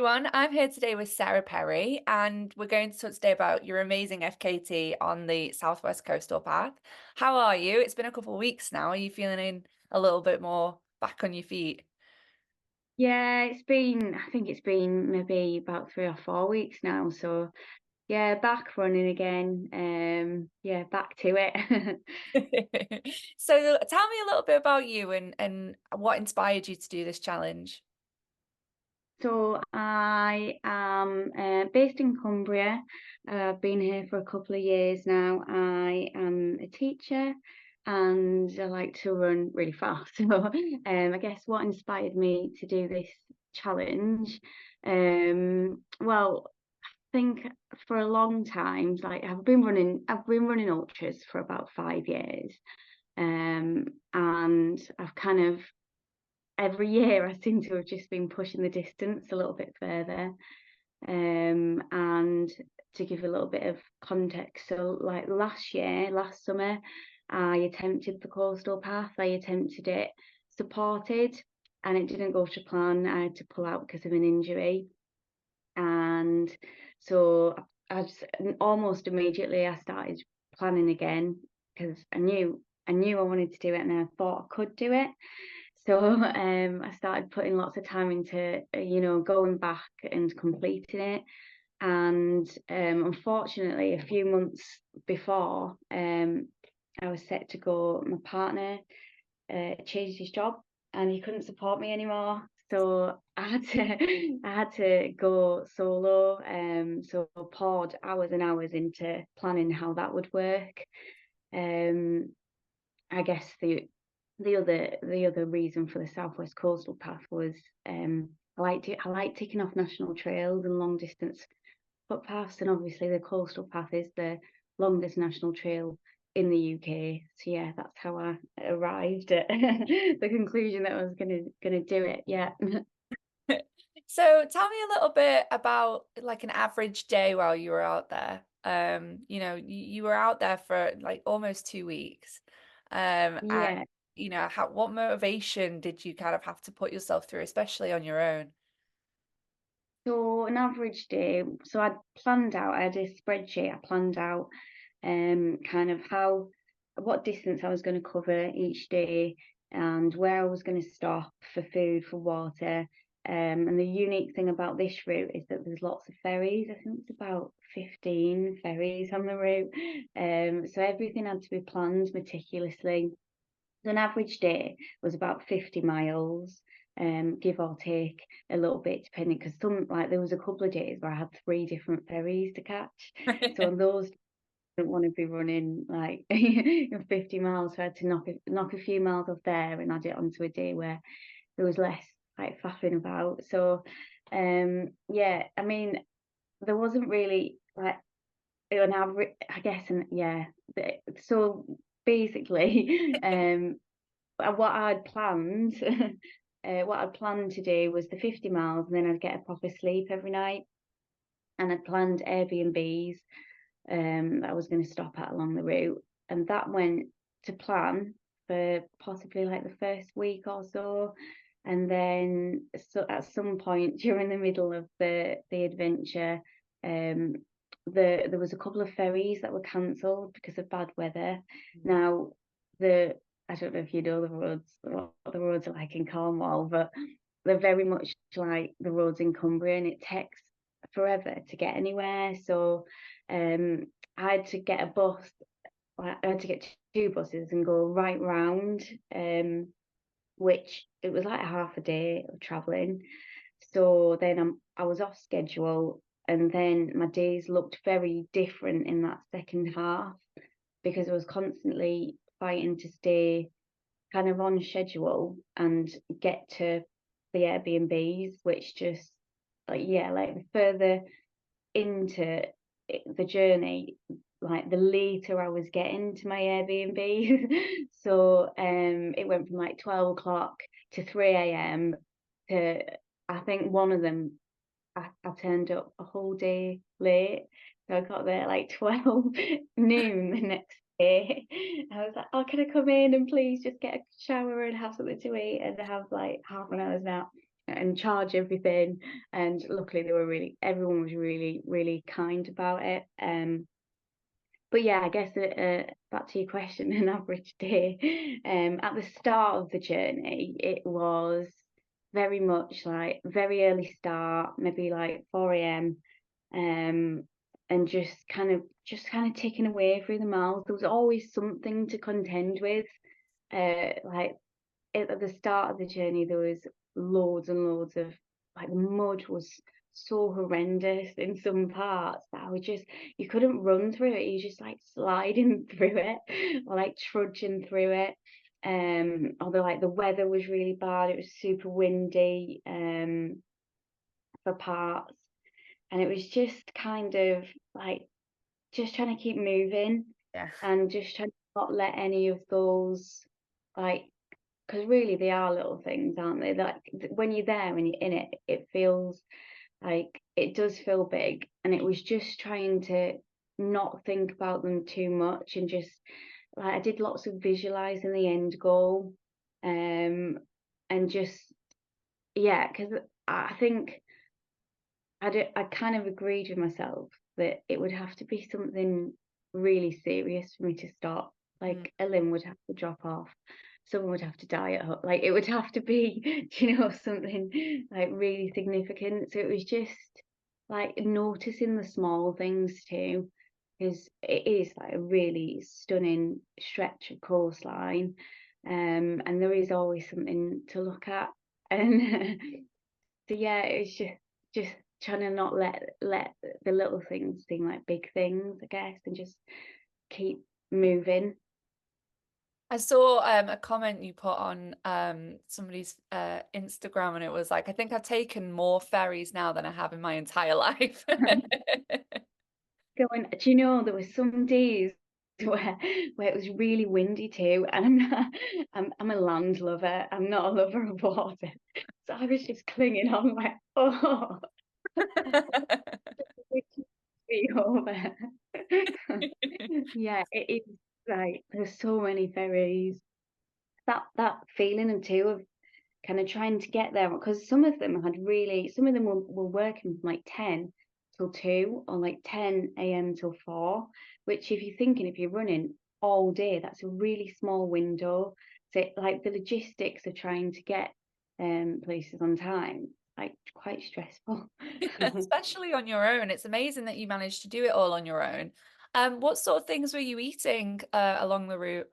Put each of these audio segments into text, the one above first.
everyone. I'm here today with Sarah Perry, and we're going to talk today about your amazing FKT on the Southwest Coastal Path. How are you? It's been a couple of weeks now. Are you feeling a little bit more back on your feet? Yeah, I think it's been maybe about 3 or 4 weeks now. So yeah, back running again. Yeah, back to it. So tell me a little bit about you and what inspired you to do this challenge. So I am based in Cumbria. I've been here for a couple of years now. I am a teacher and I like to run really fast. So I guess what inspired me to do this challenge, well, think for a long time, like I've been running ultras for about 5 years. And I've kind of every year I seem to have just been pushing the distance a little bit further. And to give a little bit of context, so like last summer, I attempted the coastal path. I attempted it supported and it didn't go to plan. I had to pull out because of an injury. And so I just almost immediately I started planning again because I knew I wanted to do it and I thought I could do it. So I started putting lots of time into going back and completing it. And unfortunately, a few months before I was set to go, my partner changed his job and he couldn't support me anymore. So I had to go solo. So I poured hours and hours into planning how that would work. Um, I guess the other reason for the Southwest Coastal Path was I like taking off national trails and long distance footpaths, and obviously the Coastal Path is the longest national trail in the UK. So yeah, that's how I arrived at the conclusion that I was gonna do it. Yeah. So tell me a little bit about like an average day while you were out there. You were out there for like almost 2 weeks. And Yeah. what motivation did you kind of have to put yourself through, especially on your own? So an average day, so I had a spreadsheet, I planned out kind of what distance I was going to cover each day and where I was going to stop for food, for water. And the unique thing about this route is that there's lots of ferries. I think it's about 15 ferries on the route. So everything had to be planned meticulously. An average day was about 50 miles, give or take a little bit, depending, because there was a couple of days where I had three different ferries to catch. So on those, I didn't want to be running like 50 miles, so I had to knock a few miles off there and add it onto a day where there was less like faffing about. So, yeah, I mean, there wasn't really like an average, I guess, and yeah. So basically, what I'd planned, what I'd planned to do was the 50 miles, and then I'd get a proper sleep every night. And I'd planned Airbnbs that I was going to stop at along the route, and that went to plan for possibly like the first week or so. And then so at some point during the middle of the adventure, um, there was a couple of ferries that were cancelled because of bad weather. Now the I don't know if you know the roads, what the roads are like in Cornwall, but they're very much like the roads in Cumbria, and it takes forever to get anywhere. So I had to get a bus. I had to get two buses and go right round, which it was like half a day of traveling. So then I was off schedule, and then my days looked very different in that second half because I was constantly fighting to stay kind of on schedule and get to the Airbnbs, which just like yeah, like the further into the journey, like the later I was getting to my Airbnb. So it went from like 12 o'clock to 3 a.m. to I think one of them I turned up a whole day late. So I got there like 12 noon the next day. I was like, oh, can I come in and please just get a shower and have something to eat and have like half an hour's nap? and charge everything. And luckily everyone was really, really kind about it. But yeah, I guess back to your question, an average day. At the start of the journey, it was very much like very early start, maybe like 4 a.m. And just kind of ticking away through the miles. There was always something to contend with. Like at the start of the journey, there was loads and loads of, like, the mud was so horrendous in some parts that you couldn't run through it. You just like sliding through it or like trudging through it. Although like the weather was really bad, it was super windy for parts, and it was just kind of like just trying to keep moving Yeah. and just trying to not let any of those, like, because really they are little things, aren't they? Like when you're there, when you're in it, it feels like it does feel big. And it was just trying to not think about them too much, and just like I did lots of visualizing the end goal, and just, yeah, because I think I kind of agreed with myself that it would have to be something really serious for me to stop. Mm. Like a limb would have to drop off, someone would have to die at home. Like it would have to be, something like really significant. So it was just like noticing the small things too, because it is like a really stunning stretch of coastline, and there is always something to look at. And so yeah, it's just trying to not let the little things seem like big things, I guess, and just keep moving. I saw a comment you put on somebody's Instagram, and it was like, I think I've taken more ferries now than I have in my entire life. Going, do you know, there were some days where it was really windy too, and I'm a land lover. I'm not a lover of water, so I was just clinging on like, oh, be over. Yeah, it is like there's so many ferries. That feeling and too of kind of trying to get there, because some of them were working from like 10 till 2 or like 10 a.m. till 4, which if you're running all day, that's a really small window. So like the logistics of trying to get places on time, like quite stressful. Especially on your own. It's amazing that you managed to do it all on your own. What sort of things were you eating along the route?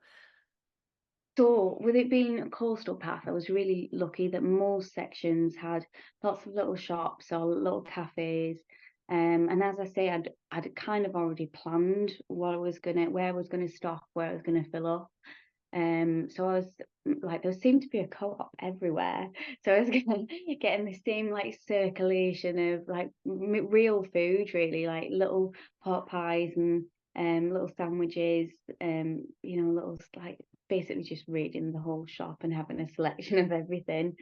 So, with it being a coastal path, I was really lucky that most sections had lots of little shops or little cafes. And as I say, I'd kind of already planned where I was gonna stop, where I was gonna fill up. So I was like, there seemed to be a co-op everywhere. So I was getting the same like circulation of like real food, really, like little pot pies and little sandwiches, little like basically just raiding the whole shop and having a selection of everything.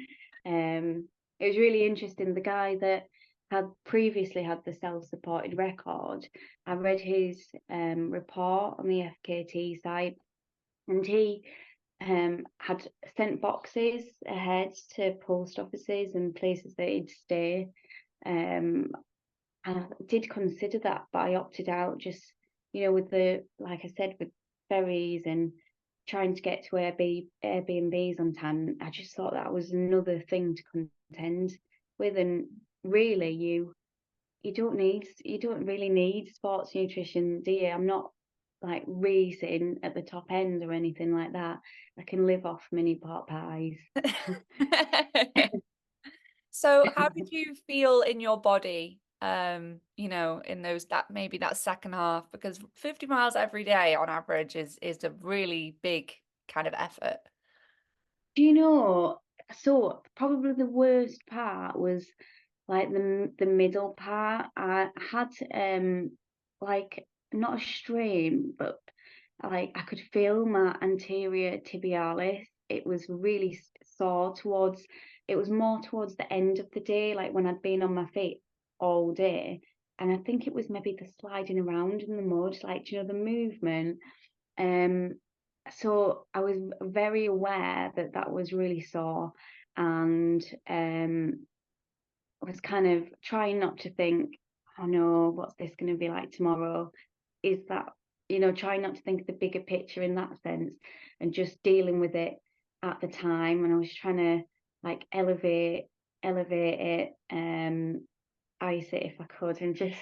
It was really interesting. The guy that had previously had the self-supported record, I read his report on the FKT site, and he had sent boxes ahead to post offices and places that he'd stay. Um, and I did consider that, but I opted out, just, with like I said, with ferries and trying to get to Airbnbs on time. I just thought that was another thing to contend with. And really, you don't really need sports nutrition, do you? I'm not like racing at the top end or anything like that. I can live off mini pot pies. So how did you feel in your body, in that second half? Because 50 miles every day on average is a really big kind of effort. Do you know? So probably the worst part was like the middle part. I had like not a strain, but like I could feel my anterior tibialis. It was really sore towards. It was more towards the end of the day, like when I'd been on my feet all day, and I think it was maybe the sliding around in the mud, like, the movement. Um, so I was very aware that that was really sore, and I was kind of trying not to think, oh no, what's this going to be like tomorrow? Is that, trying not to think of the bigger picture in that sense, and just dealing with it at the time. And I was trying to like elevate it, ice it if I could, and just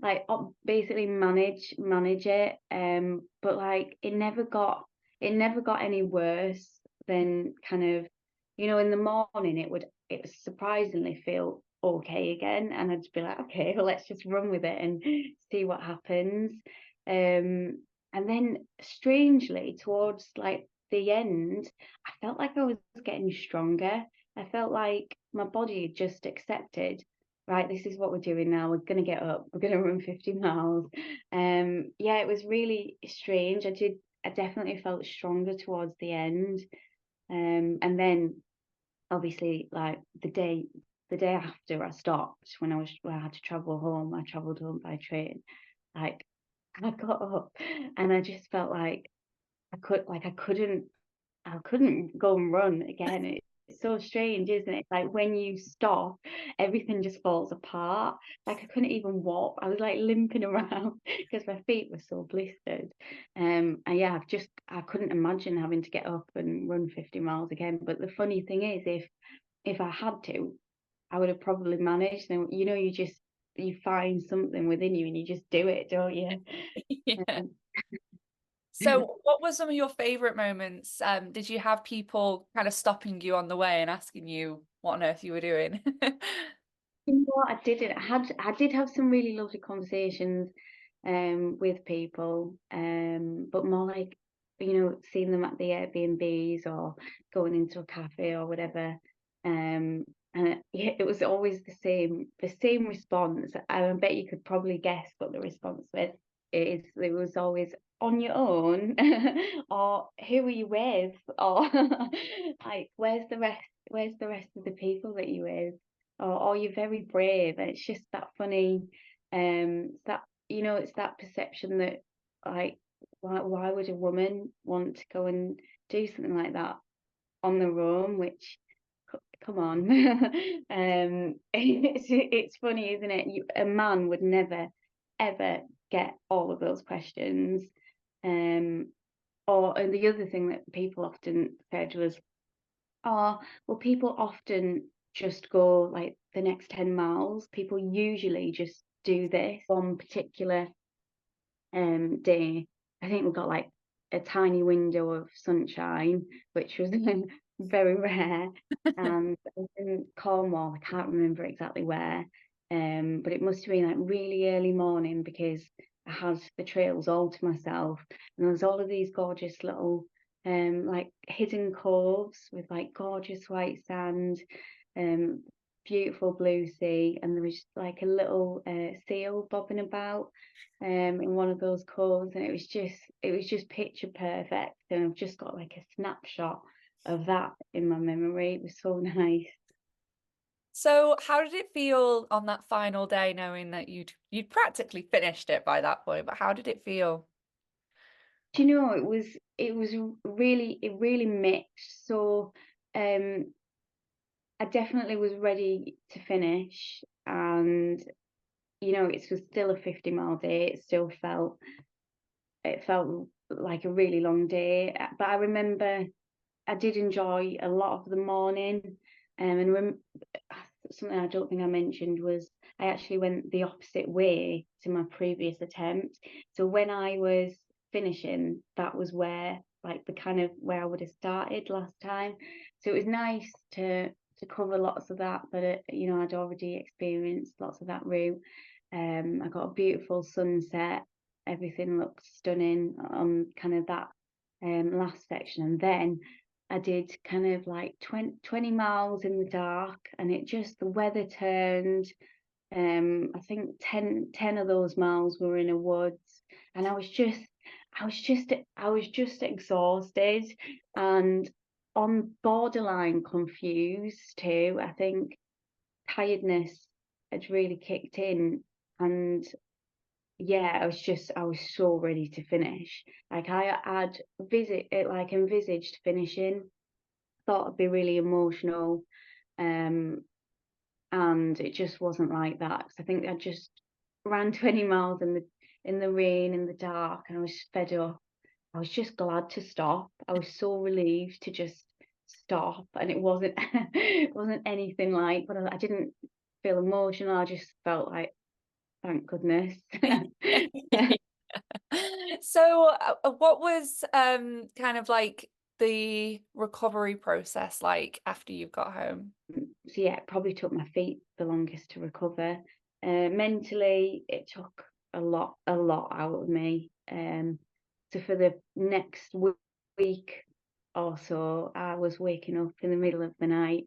like basically manage it. But like it never got any worse than kind of, in the morning it would surprisingly feel okay again, and I'd be like, okay, well, let's just run with it and see what happens. And then strangely towards like the end, I felt like I was getting stronger. I felt like my body had just accepted, right, this is what we're doing now. We're going to get up. We're going to run 50 miles. Yeah, it was really strange. I definitely felt stronger towards the end. And then obviously like the day after I stopped, when I had to travel home, I traveled home by train. Like I got up and I just felt like I couldn't go and run again. It's so strange, isn't it? Like when you stop, everything just falls apart. Like I couldn't even walk. I was like limping around because my feet were so blistered. And yeah, I couldn't imagine having to get up and run 50 miles again. But the funny thing is, if I had to, I would have probably managed. And you find something within you and you just do it, don't you? Yeah. Um, So what were some of your favorite moments? Did you have people kind of stopping you on the way and asking you what on earth you were doing? You know what? I didn't. I did have some really lovely conversations with people, but more like, seeing them at the Airbnbs or going into a cafe or whatever. And yeah, it was always the same response. I bet you could probably guess what the response was. It was always on your own, or who were you with, or like where's the rest of the people that you with, or you're very brave. And it's just that funny, it's that perception that, like, why would a woman want to go and do something like that on their own, which, come on. It's funny, isn't it? A man would never ever get all of those questions. um and the other thing that people often said was, oh, well, people often just go like the next 10 miles. People usually just do this one particular day. I think we got like a tiny window of sunshine, which was very rare. And I was in Cornwall, I can't remember exactly where, but it must have been like really early morning because I had the trails all to myself, and there was all of these gorgeous little like hidden coves with like gorgeous white sand, um, beautiful blue sea, and there was like a little seal bobbing about in one of those coves, and it was just picture perfect. And I've just got like a snapshot of that in my memory. It was so nice. So how did it feel on that final day, knowing that you'd practically finished it by that point, but how did it feel? Do you know, it really mixed. So um I definitely was ready to finish, and it was still a 50-mile day. It felt like a really long day, but I remember I did enjoy a lot of the morning. And something I don't think I mentioned was I actually went the opposite way to my previous attempt. So when I was finishing, that was where, like, the kind of where I would have started last time. So it was nice to cover lots of that, but I'd already experienced lots of that route. I got a beautiful sunset. Everything looked stunning on kind of that last section, and then I did kind of like 20 miles in the dark, and the weather turned. I think 10 of those miles were in a woods, and I was just exhausted and on borderline confused too. I think tiredness had really kicked in, and yeah, I was so ready to finish. Like I had envisaged finishing, thought I'd be really emotional, um, and it just wasn't like that. 'Cause I think I just ran 20 miles in the rain, in the dark, and I was fed up. I was just glad to stop. I was so relieved to just stop, and it wasn't it wasn't anything like. But I didn't feel emotional. I just felt like, thank goodness. So, what was kind of like the recovery process like after you got home? So yeah, it probably took my feet the longest to recover. Mentally, it took a lot out of me. So for the next week or so, I was waking up in the middle of the night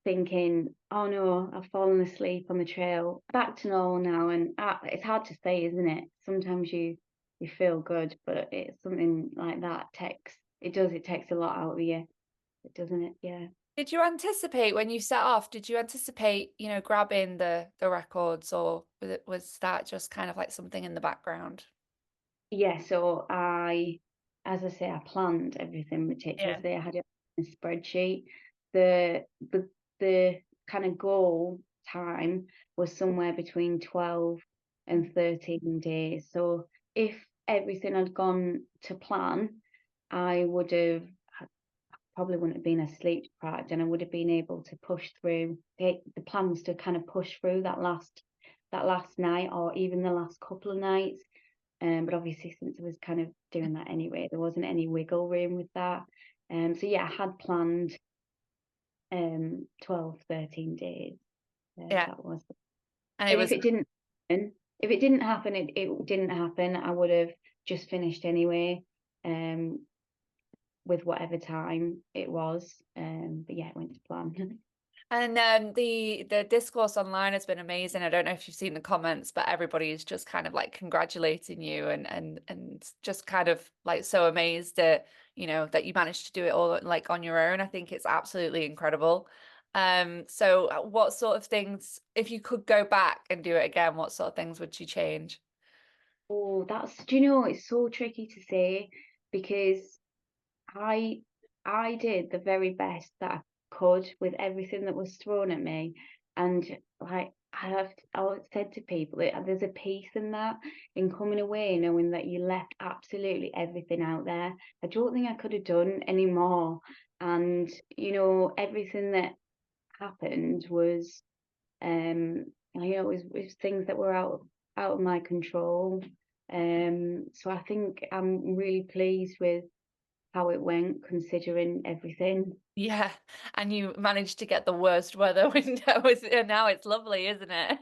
thinking, "Oh no, I've fallen asleep on the trail." Back to normal now, and it's hard to say, isn't it? Sometimes you feel good, but it's something like that takes it takes a lot out of you, doesn't it? Yeah. Did you anticipate when you set off, did you anticipate, grabbing the records, or was that just kind of like something in the background? Yeah, so as I say, I planned everything Yeah. meticulously. I had it in a spreadsheet. The the the kind of goal time was somewhere between 12 and 13 days. So if everything had gone to plan, I would have probably wouldn't have been as sleep deprived, and I would have been able to push through. The plan was to kind of push through that last night, or even the last couple of nights. But obviously, since I was kind of doing that anyway, there wasn't any wiggle room with that. So yeah, I had planned 12, 13 days. Yeah. That was, And it and if was, it didn't happen, if it didn't happen, it didn't happen. I would have just finished anyway, with whatever time it was. But yeah, it went to plan. and the discourse online has been amazing. I don't know if you've seen the comments, but everybody is just kind of like congratulating you, and just kind of like so amazed that, that you managed to do it all like on your own. I think it's absolutely incredible. So what sort of things, if you could go back and do it again, what sort of things would you change? Oh, do you know, it's so tricky to say because I I did the very best that I could with everything that was thrown at me, and like I always said to people that there's a peace in that, in coming away knowing that you left absolutely everything out there. I don't think I could have done any more, and everything that happened was it was things that were out of my control. So I think I'm really pleased with how it went, considering everything. Yeah, and you managed to get the worst weather windows, and now it's lovely, isn't it?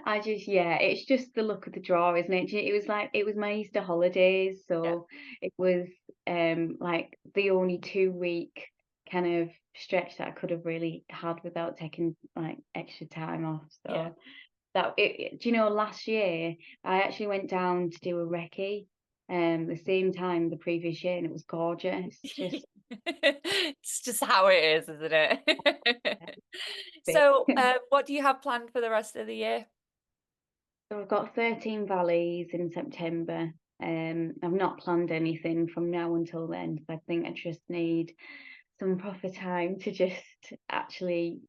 I just, yeah, it's just the luck of the draw, isn't it? It was like it was my Easter holidays, Yeah, so it was like the only 2 week kind of stretch that I could have really had without taking like extra time off. yeah. So do you know, last year I actually went down to do a recce the same time the previous year, and it was gorgeous. Just It's just how it is, isn't it? bit. So, what do you have planned for the rest of the year? So I've got 13 valleys in September. I've not planned anything from now until then. So I think I just need some proper time to just actually,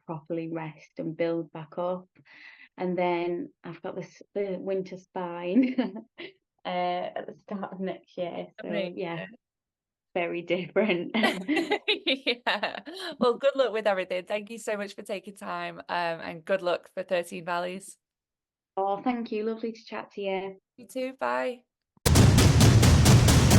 properly rest and build back up. And then I've got the winter spine at the start of next year. So yeah, Amazing. very different. Yeah. Well, good luck with everything. Thank you so much for taking time, and good luck for 13 Valleys. Oh, thank you. Lovely to chat to you. You too. Bye.